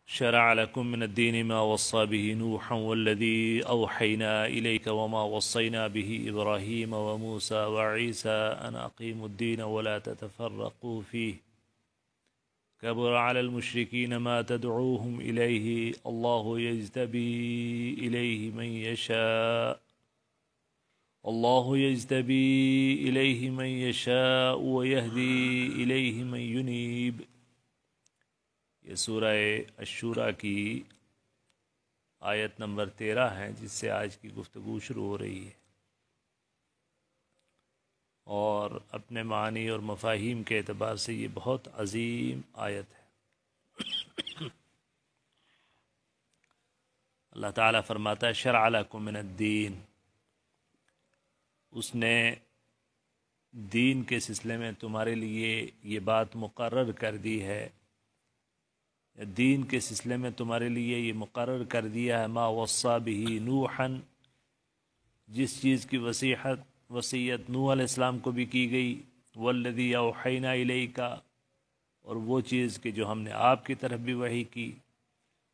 شرع لكم من الدين ما وصى به نوحا والذي أوحينا إليك وما وصينا به إبراهيم وموسى وعيسى أن أقيموا الدين ولا تتفرقوا فيه كبر على المشركين ما تدعوهم إليه الله يجتبي إليه من يشاء ويهدي إليه من ينيب۔ یہ سورہ الشورى کی آیت نمبر 13 ہے جس سے آج کی گفتگو شروع ہو رہی ہے، اور اپنے معنی اور مفاہیم کے اعتبار سے یہ بہت عظیم آیت ہے۔ اللہ تعالیٰ فرماتا ہے شرع لکم من الدین، اس نے دین کے سلسلے میں تمہارے لیے یہ بات مقرر کر دی ہے، دین کے سلسلے میں تمہارے لیے یہ مقرر کر دیا ہے ما وصى به نوحا، جس چیز کی وصیت نوح علیہ السلام کو بھی کی گئی، والذی اوحینا الیک، اور وہ چیز کہ جو ہم نے آپ کی طرف بھی وحی کی،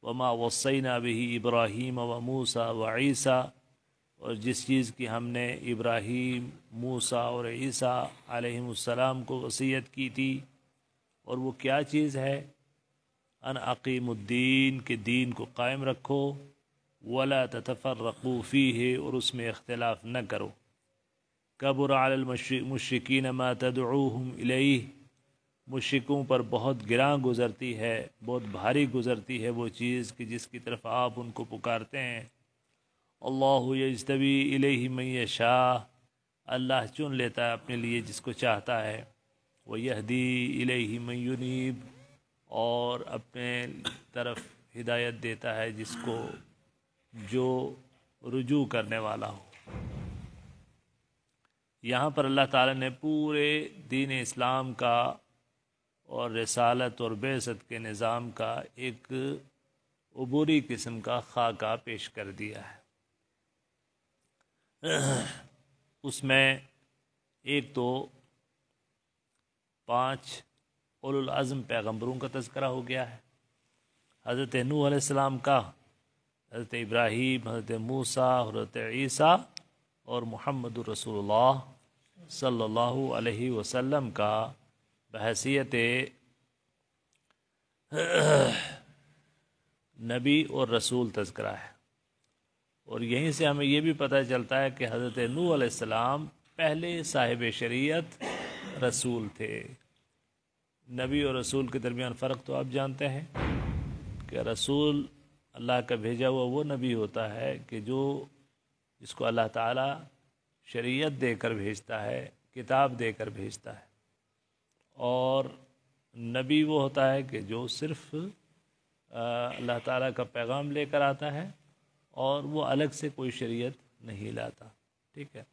وما وصینا به ابراہیم وموسیٰ وعیسیٰ، اور جس چیز کی ہم نے ابراہیم، موسیٰ اور عیسیٰ علیہم السلام کو وصیت کی تھی، اور وہ کیا چیز ہے؟ ان اقیم الدین، کہ دین کو قائم رکھو، ولا تتفرقوا فیہ، اور اس میں اختلاف نہ کرو، کبر علی المشرکین ما تدعوہم الیہ، مشرکوں پر بہت گراں گزرتی ہے، بہت بھاری گزرتی ہے وہ چیز کہ جس کی طرف آپ ان کو پکارتے ہیں۔ اللہ یجتبی الیہ من یشاء، اللہ چن لیتا ہے اپنے لیے جس کو چاہتا ہے، ویہدی الیہ من ینیب، اور اپنے طرف ہدایت دیتا ہے جس کو جو رجوع کرنے والا ہو۔ یہاں پر اللہ تعالیٰ نے پورے دین اسلام کا اور رسالت اور بعثت کے نظام کا ایک عبوری قسم کا خاکہ پیش کر دیا ہے۔ اس میں ایک تو 5 اولو العزم پیغمبروں کا تذکرہ ہو گیا ہے، حضرت نوح علیہ السلام کا، حضرت ابراہیم، حضرت موسیٰ، حضرت عیسیٰ، اور محمد رسول اللہ صلی اللہ علیہ وسلم کا بحیثیت نبی اور رسول تذکرہ ہے۔ اور یہیں سے ہمیں یہ بھی پتہ چلتا ہے کہ حضرت نوح علیہ السلام پہلے صاحب شریعت رسول تھے۔ نبی اور رسول کے درمیان فرق تو آپ جانتے ہیں کہ رسول اللہ کا بھیجا ہوا وہ نبی ہوتا ہے کہ جس کو اللہ تعالیٰ شریعت دے کر بھیجتا ہے، کتاب دے کر بھیجتا ہے، اور نبی وہ ہوتا ہے کہ جو صرف اللہ تعالیٰ کا پیغام لے کر آتا ہے اور وہ الگ سے کوئی شریعت نہیں لاتا، ٹھیک ہے۔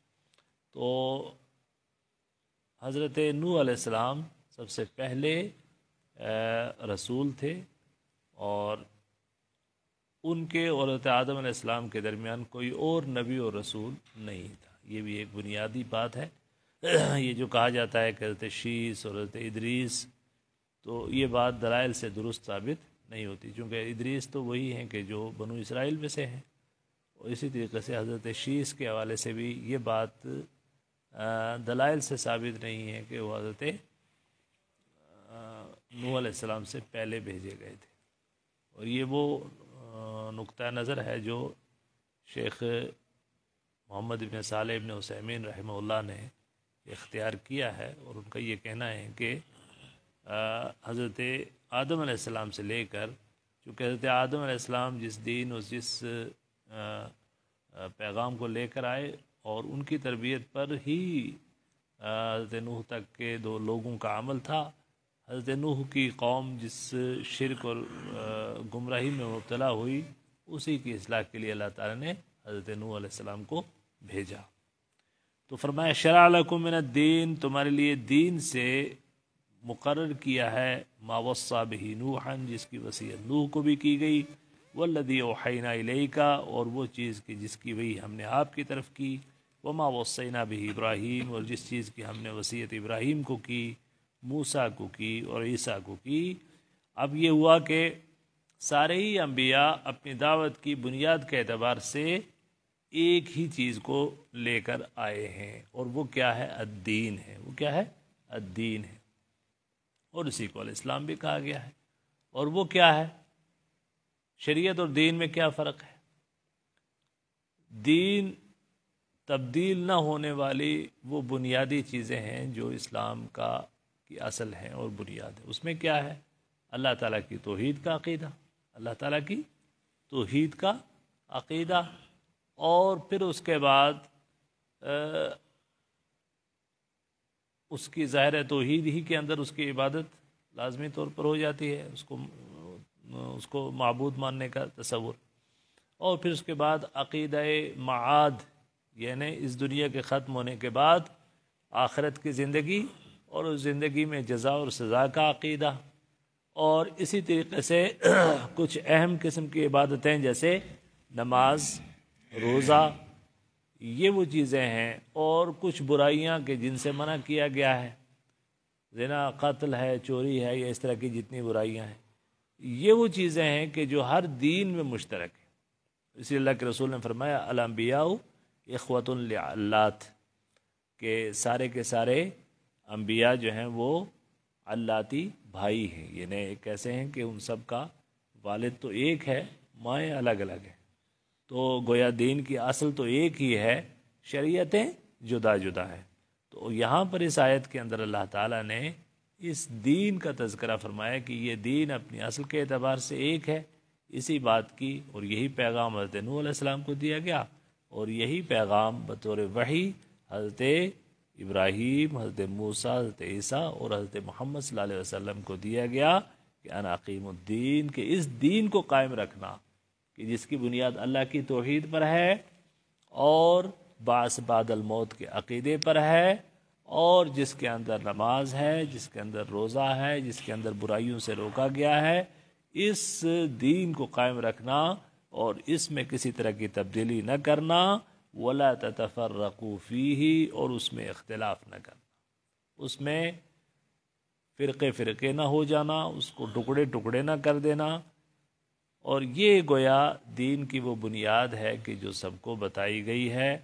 تو حضرت نوح علیہ السلام سب سے پہلے رسول تھے، اور ان کے اور حضرت آدم علیہ السلام کے درمیان کوئی اور نبی اور رسول نہیں تھا۔ یہ بھی ایک بنیادی بات ہے۔ یہ جو کہا جاتا ہے کہ حضرت شیس اور حضرت ادریس، تو یہ بات دلائل سے درست ثابت نہیں ہوتی، چونکہ ادریس تو وہی ہیں کہ جو بنو اسرائیل میں سے ہیں، اور اسی طریقے سے حضرت شیس کے حوالے سے بھی یہ بات دلائل سے ثابت نہیں ہے کہ وہ حضرت نوح علیہ السلام سے پہلے بھیجے گئے تھے۔ اور یہ وہ نقطہ نظر ہے جو شیخ محمد بن صالح بن عثیمین رحمہ اللہ نے اختیار کیا ہے، اور ان کا یہ کہنا ہے کہ حضرت آدم علیہ السلام سے لے کر، چونکہ حضرت آدم علیہ السلام جس دین اور جس پیغام کو لے کر آئے، اور ان کی تربیت پر ہی حضرت نوح تک کے 2 لوگوں کا عمل تھا۔ حضرت نوح کی قوم جس شرک اور گمراہی میں مبتلا ہوئی، اسی کی اصلاح کے لیے اللہ تعالیٰ نے حضرت نوح علیہ السلام کو بھیجا۔ تو فرمایا شرع لکم من الدین، تمہارے لیے دین سے مقرر کیا ہے ما وصى به نوحا، جس کی وصیت نوح کو بھی کی گئی، والذی اوحینا الیک، اور وہ چیز کہ جس کی وحی ہم نے آپ کی طرف کی، وما وصینا به ابراہیم، اور جس چیز کی ہم نے وصیت ابراہیم کو کی، موسیٰ کو کی اور عیسیٰ کو کی۔ اب یہ ہوا کہ سارے ہی انبیاء اپنی دعوت کی بنیاد کے اعتبار سے ایک ہی چیز کو لے کر آئے ہیں، اور وہ کیا ہے؟ الدین ہے۔ وہ کیا ہے؟ الدین ہے، اور اسی کو الاسلام بھی کہا گیا ہے۔ اور وہ کیا ہے؟ شریعت اور دین میں کیا فرق ہے؟ دین تبدیل نہ ہونے والی وہ بنیادی چیزیں ہیں جو اسلام کی اصل ہیں اور بنیاد ہے۔ اس میں کیا ہے؟ اللہ تعالیٰ کی توحید کا عقیدہ، اللہ تعالیٰ کی توحید کا عقیدہ، اور پھر اس کے بعد اس کی ظاہر توحید ہی کے اندر اس کی عبادت لازمی طور پر ہو جاتی ہے، اس کو معبود ماننے کا تصور، اور پھر اس کے بعد عقیدہ معاد، یعنی اس دنیا کے ختم ہونے کے بعد آخرت کی زندگی، اور اس زندگی میں جزا اور سزا کا عقیدہ، اور اسی طریقے سے کچھ اہم قسم کی عبادتیں جیسے نماز، روزہ، یہ وہ چیزیں ہیں، اور کچھ برائیاں کہ جن سے منع کیا گیا ہے، زنا، قتل ہے، چوری ہے، یا اس طرح کی جتنی برائیاں ہیں، یہ وہ چیزیں ہیں کہ جو ہر دین میں مشترک ہیں۔ اسی لیے اللہ کے رسول نے فرمایا الانبیاء اخوۃ لعلات، کہ سارے کے سارے انبیاء جو ہیں وہ علاتی بھائی ہیں، یعنی کیسے ہیں کہ ان سب کا والد تو ایک ہے، مائیں الگ الگ ہیں، تو گویا دین کی اصل تو ایک ہی ہے، شریعتیں جدا جدا ہیں۔ تو یہاں پر اس آیت کے اندر اللہ تعالیٰ نے اس دین کا تذکرہ فرمایا کہ یہ دین اپنی اصل کے اعتبار سے ایک ہے، اسی بات کی، اور یہی پیغام حضرت نوح علیہ السلام کو دیا گیا، اور یہی پیغام بطور وحی حضرت ابراہیم، حضرت موسیٰ، حضرت عیسیٰ اور حضرت محمد صلی اللہ علیہ وسلم کو دیا گیا کہ انا اقیم الدین، کہ اس دین کو قائم رکھنا کہ جس کی بنیاد اللہ کی توحید پر ہے، اور بعث بعد الموت کے عقیدے پر ہے، اور جس کے اندر نماز ہے، جس کے اندر روزہ ہے، جس کے اندر برائیوں سے روکا گیا ہے، اس دین کو قائم رکھنا اور اس میں کسی طرح کی تبدیلی نہ کرنا، وَلَا تَتَفَرَّقُوا فِيهِ، اور اس میں اختلاف نہ کرنا، اس میں فرقے نہ ہو جانا، اس کو ٹکڑے ٹکڑے نہ کر دینا، اور یہ گویا دین کی وہ بنیاد ہے کہ جو سب کو بتائی گئی ہے۔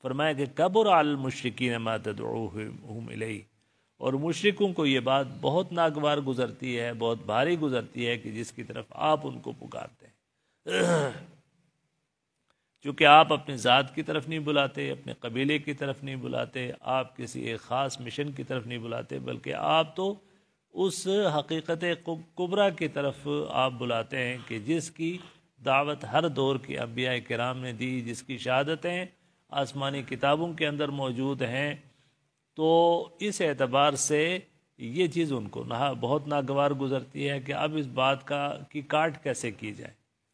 فرمایا کہ کبر علی المشرکین ما تدعوہم الیہ، اور مشرکوں کو یہ بات بہت ناگوار گزرتی ہے، بہت بھاری گزرتی ہے کہ جس کی طرف آپ ان کو پکارتے ہیں، چونکہ آپ اپنی ذات کی طرف نہیں بلاتے، اپنے قبیلے کی طرف نہیں بلاتے، آپ کسی ایک خاص مشن کی طرف نہیں بلاتے، بلکہ آپ تو اس حقیقت کبریٰ کی طرف آپ بلاتے ہیں کہ جس کی دعوت ہر دور کے انبیاء کرام نے دی، جس کی شہادتیں آسمانی کتابوں کے اندر موجود ہیں۔ تو اس اعتبار سے یہ چیز ان کو بہت ناگوار گزرتی ہے کہ اب اس بات کی کاٹ کیسے کی جائے،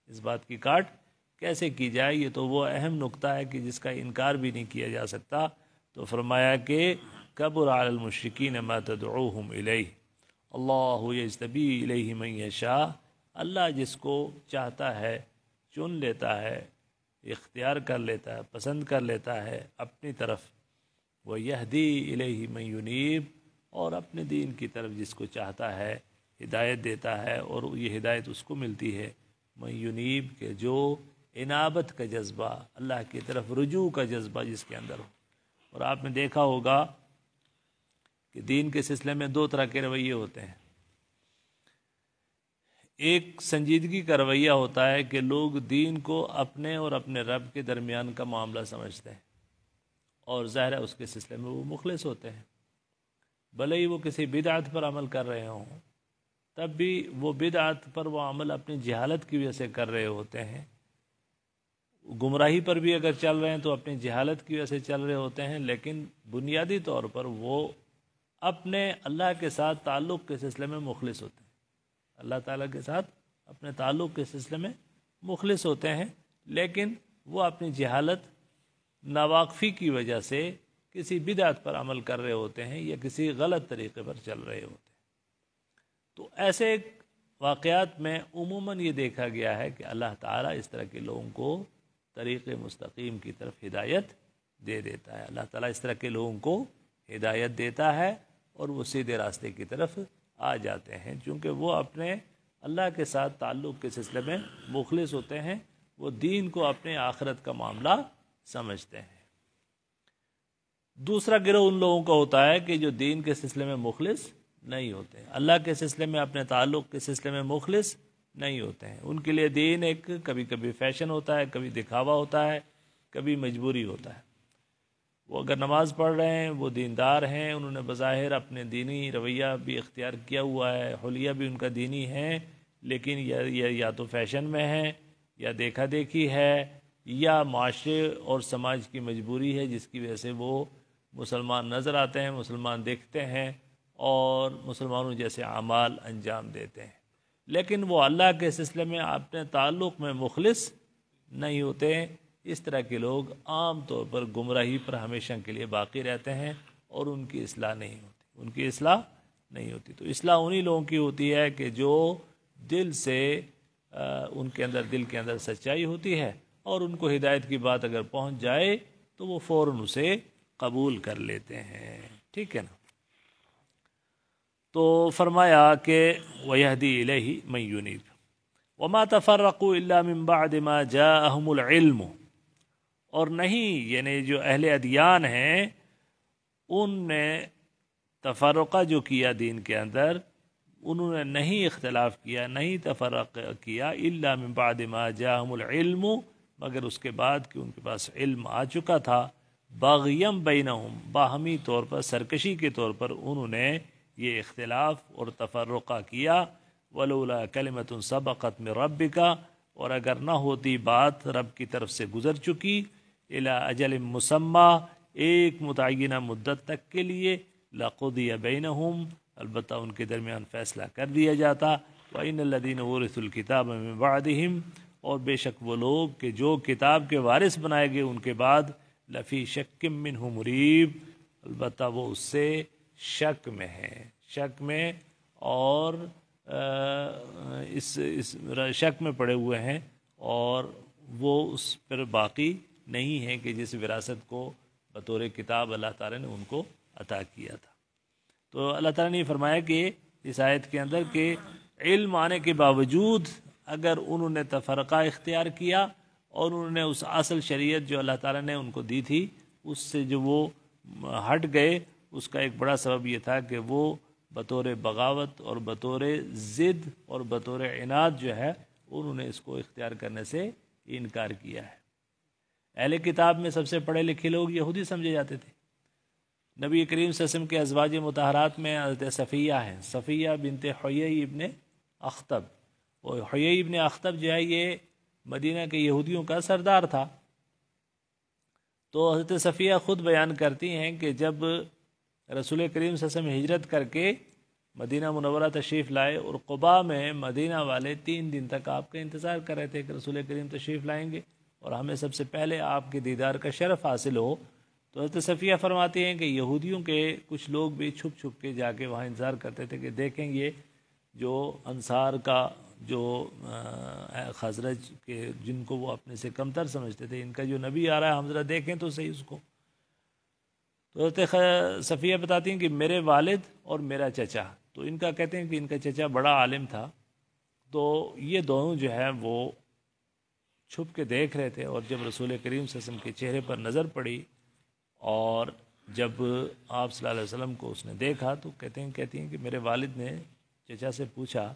اس بات کی کاٹ کیسے کی جائے۔ یہ تو وہ اہم نقطہ ہے کہ جس کا انکار بھی نہیں کیا جا سکتا۔ تو فرمایا کہ کبر علی المشرکین ما تدعوہم الیہ، اللہ یجتبی الیہ من یشاء، اللہ جس کو چاہتا ہے چن لیتا ہے، اختیار کر لیتا ہے، پسند کر لیتا ہے اپنی طرف، وَيَهْدِي إِلَيْهِ مَن يُنِيبُ، اور اپنے دین کی طرف جس کو چاہتا ہے ہدایت دیتا ہے، اور یہ ہدایت اس کو ملتی ہے من يُنِيبُ، کہ جو انابت کا جذبہ، اللہ کی طرف رجوع کا جذبہ جس کے اندر ہو۔ اور آپ نے دیکھا ہوگا کہ دین کے سلسلے میں دو طرح کے رویے ہوتے ہیں، ایک سنجیدگی کا رویہ ہوتا ہے کہ لوگ دین کو اپنے اور اپنے رب کے درمیان کا معاملہ سمجھتے ہیں، اور ظاہر ہے اس کے سلسلے میں وہ مخلص ہوتے ہیں، بھلے ہی وہ کسی بدعت پر عمل کر رہے ہوں، تب بھی وہ بدعت پر وہ عمل اپنی جہالت کی وجہ سے کر رہے ہوتے ہیں، گمراہی پر بھی اگر چل رہے ہیں تو اپنی جہالت کی وجہ سے چل رہے ہوتے ہیں، لیکن بنیادی طور پر وہ اپنے اللہ کے ساتھ تعلق کے سلسلے میں مخلص ہوتے ہیں، اللہ تعالیٰ کے ساتھ اپنے تعلق کے سلسلے میں مخلص ہوتے ہیں، لیکن وہ اپنی جہالت، ناواقفی کی وجہ سے کسی بدعت پر عمل کر رہے ہوتے ہیں یا کسی غلط طریقے پر چل رہے ہوتے ہیں۔ تو ایسے واقعات میں عموماً یہ دیکھا گیا ہے کہ اللہ تعالیٰ اس طرح کے لوگوں کو طریق مستقیم کی طرف ہدایت دے دیتا ہے، اللہ تعالیٰ اس طرح کے لوگوں کو ہدایت دیتا ہے اور وہ سیدھے راستے کی طرف آ جاتے ہیں، چونکہ وہ اپنے اللہ کے ساتھ تعلق کے سلسلے میں مخلص ہوتے ہیں، وہ دین کو اپنے آخرت کا معاملہ سمجھتے ہیں۔ دوسرا گروہ ان لوگوں کا ہوتا ہے کہ جو دین کے سلسلے میں مخلص نہیں ہوتے، اللہ کے سلسلے میں، اپنے تعلق کے سلسلے میں مخلص نہیں ہوتے ہیں۔ ان کے لیے دین ایک کبھی کبھی فیشن ہوتا ہے، کبھی دکھاوا ہوتا ہے، کبھی مجبوری ہوتا ہے۔ وہ اگر نماز پڑھ رہے ہیں، وہ دیندار ہیں، انہوں نے بظاہر اپنے دینی رویہ بھی اختیار کیا ہوا ہے، حلیہ بھی ان کا دینی ہے، لیکن یا تو فیشن میں ہے، یا دیکھا دیکھی ہے، یا معاشرے اور سماج کی مجبوری ہے جس کی وجہ سے وہ مسلمان نظر آتے ہیں، مسلمان دیکھتے ہیں اور مسلمانوں جیسے اعمال انجام دیتے ہیں، لیکن وہ اللہ کے سلسلے میں اپنے تعلق میں مخلص نہیں ہوتے۔ اس طرح کے لوگ عام طور پر گمراہی پر ہمیشہ کے لیے باقی رہتے ہیں اور ان کی اصلاح نہیں ہوتی، تو اصلاح انہی لوگوں کی ہوتی ہے کہ جو دل سے ان کے اندر، دل کے اندر سچائی ہوتی ہے، اور ان کو ہدایت کی بات اگر پہنچ جائے تو وہ فوراً اسے قبول کر لیتے ہیں، ٹھیک ہے نا۔ تو فرمایا کہ وَيَهْدِي إِلَيْهِ مَن يُنِيبُ وَمَا تَفَرَّقُوا إِلَّا مِن بَعْدِ مَا جَاءَهُمُ الْعِلْمُ، اور نہیں، یعنی جو اہل ادیان ہیں ان نے تفرقہ جو کیا دین کے اندر، انہوں نے نہیں اختلاف کیا، نہیں تفرق کیا، الا من بعد ما جاءہم العلم، مگر اس کے بعد کہ ان کے پاس علم آ چکا تھا، باغیم بینہم، باہمی طور پر، سرکشی کے طور پر انہوں نے یہ اختلاف اور تفرقہ کیا۔ ولولا کلمۃ سبقت من ربک، اور اگر نہ ہوتی بات رب کی طرف سے گزر چکی، الی اجل مسمی، ایک متعینہ مدت تک کے لیے، لقضی بینہم، البتہ ان کے درمیان فیصلہ کر دیا جاتا۔ وَإِنَّ الَّذِينَ وُرِثُوا الْكِتَابَ مِن بَعْدِهِمْ، اور بے شک وہ لوگ کہ جو کتاب کے وارث بنائے گئے ان کے بعد، لفی شک منہ مریب، البتہ وہ اس سے شک میں ہے، شک میں، اور اس شک میں پڑے ہوئے ہیں، اور وہ اس پر باقی نہیں ہے کہ جس وراثت کو بطور کتاب اللہ تعالیٰ نے ان کو عطا کیا تھا۔ تو اللہ تعالیٰ نے فرمایا کہ اس آیت کے اندر کہ علم آنے کے باوجود اگر انہوں نے تفرقہ اختیار کیا اور انہوں نے اس اصل شریعت جو اللہ تعالیٰ نے ان کو دی تھی اس سے جو وہ ہٹ گئے، اس کا ایک بڑا سبب یہ تھا کہ وہ بطور بغاوت اور بطور ضد اور بطور عناد جو ہے انہوں نے اس کو اختیار کرنے سے انکار کیا ہے۔ اہل کتاب میں سب سے پڑھے لکھے لوگ یہودی سمجھے جاتے تھے۔ نبی کریم صلی اللہ علیہ وسلم کے ازواج مطہرات میں حضرت صفیہ ہیں، صفیہ بنت حیی ابن اخطب، اور حیی ابن اخطب جو ہے یہ مدینہ کے یہودیوں کا سردار تھا۔ تو حضرت صفیہ خود بیان کرتی ہیں کہ جب رسول کریم صلی اللہ علیہ وسلم ہجرت کر کے مدینہ منورہ تشریف لائے، اور قباء میں مدینہ والے 3 دن تک آپ کا انتظار کر رہے تھے کہ رسول کریم تشریف لائیں گے اور ہمیں سب سے پہلے آپ کے دیدار کا شرف حاصل ہو۔ تو حضرت صفیہ فرماتی ہیں کہ یہودیوں کے کچھ لوگ بھی چھپ چھپ کے جا کے وہاں انتظار کرتے تھے کہ دیکھیں گے جو انصار کا، جو خزرج کے جن کو وہ اپنے سے کمتر سمجھتے تھے، ان کا جو نبی آ رہا ہے ہم ذرا دیکھیں تو صحیح اس کو۔ تو حضرت صفیہ بتاتی ہیں کہ میرے والد اور میرا چچا، تو ان کا کہتے ہیں کہ ان کا چچا بڑا عالم تھا، تو یہ دونوں جو ہے وہ چھپ کے دیکھ رہے تھے، اور جب رسول کریم صلی اللہ علیہ وسلم کے چہرے پر نظر پڑی اور جب آپ صلی اللہ علیہ وسلم کو اس نے دیکھا تو کہتی ہیں کہ میرے والد نے چچا سے پوچھا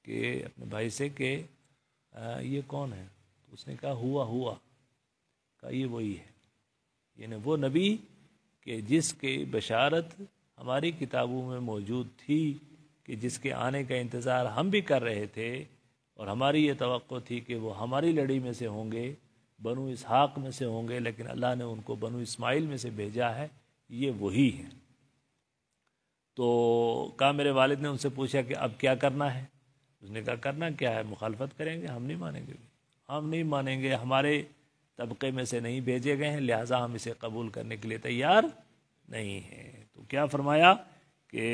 کہ اپنے بھائی سے کہ یہ کون ہے؟ تو اس نے کہا ہوا، کہا یہ وہی ہے، یعنی وہ نبی کہ جس کی بشارت ہماری کتابوں میں موجود تھی، کہ جس کے آنے کا انتظار ہم بھی کر رہے تھے، اور ہماری یہ توقع تھی کہ وہ ہماری لڑی میں سے ہوں گے، بنو اسحاق میں سے ہوں گے، لیکن اللہ نے ان کو بنو اسماعیل میں سے بھیجا ہے، یہ وہی ہیں۔ تو کہا میرے والد نے ان سے پوچھا کہ اب کیا کرنا ہے؟ اس نے کہا کرنا کیا ہے، مخالفت کریں گے، ہم نہیں مانیں گے، ہم نہیں مانیں گے، ہمارے طبقے میں سے نہیں بھیجے گئے ہیں، لہٰذا ہم اسے قبول کرنے کے لیے تیار نہیں ہیں۔ تو کیا فرمایا کہ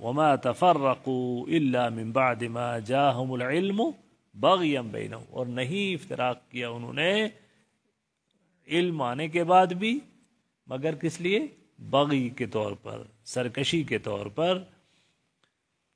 وما تفرقوا الا من بعد ما جاءهم العلم بغیا بینہم، اور نہیں افتراق کیا انہوں نے علم آنے کے بعد بھی، مگر کس لیے؟ بغی کے طور پر، سرکشی کے طور پر۔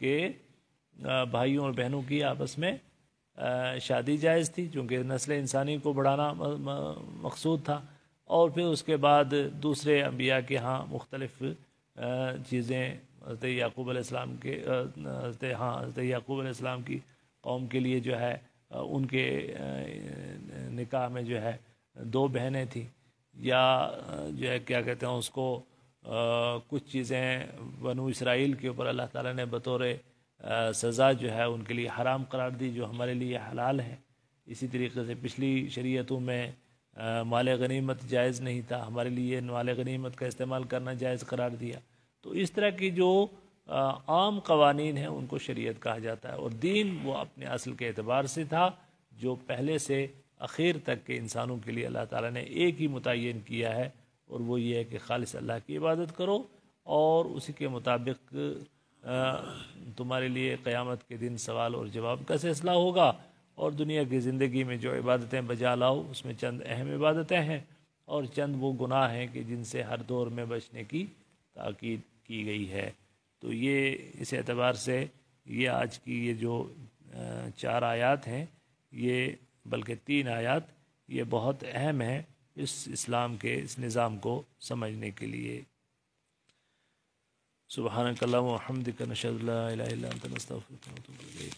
کہ بھائیوں اور بہنوں کی آپس میں شادی جائز تھی، چونکہ نسل انسانی کو بڑھانا مقصود تھا، اور پھر اس کے بعد دوسرے انبیاء کے ہاں مختلف چیزیں حضرت یعقوب علیہ السلام کے حضرت یعقوب علیہ السلام کی قوم کے لیے جو ہے ان کے نکاح میں جو ہے 2 بہنیں تھیں، یا جو ہے کیا کہتے ہیں اس کو کچھ چیزیں بنو اسرائیل کے اوپر اللہ تعالیٰ نے بطور سزا جو ہے ان کے لیے حرام قرار دی، جو ہمارے لیے حلال ہے۔ اسی طریقے سے پچھلی شریعتوں میں مال غنیمت جائز نہیں تھا، ہمارے لیے مال غنیمت کا استعمال کرنا جائز قرار دیا۔ تو اس طرح کی جو عام قوانین ہیں ان کو شریعت کہا جاتا ہے، اور دین وہ اپنے اصل کے اعتبار سے تھا جو پہلے سے اخیر تک کے انسانوں کے لیے اللہ تعالیٰ نے ایک ہی متعین کیا ہے، اور وہ یہ ہے کہ خالص اللہ کی عبادت کرو، اور اسی کے مطابق تمہارے لیے قیامت کے دن سوال اور جواب کا سلسلہ ہوگا، اور دنیا کی زندگی میں جو عبادتیں بجا لاؤ اس میں چند اہم عبادتیں ہیں، اور چند وہ گناہ ہیں کہ جن سے ہر دور میں بچنے کی تاکید کی گئی ہے۔ تو یہ اس اعتبار سے یہ آج کی یہ جو 4 آیات ہیں، یہ بلکہ 3 آیات، یہ بہت اہم ہیں اس اسلام کے اس نظام کو سمجھنے کے لیے۔ سبحانک اللہم و بحمدک، نشہد ان لا الہ الا انت، نستغفرک و نتوب الیک۔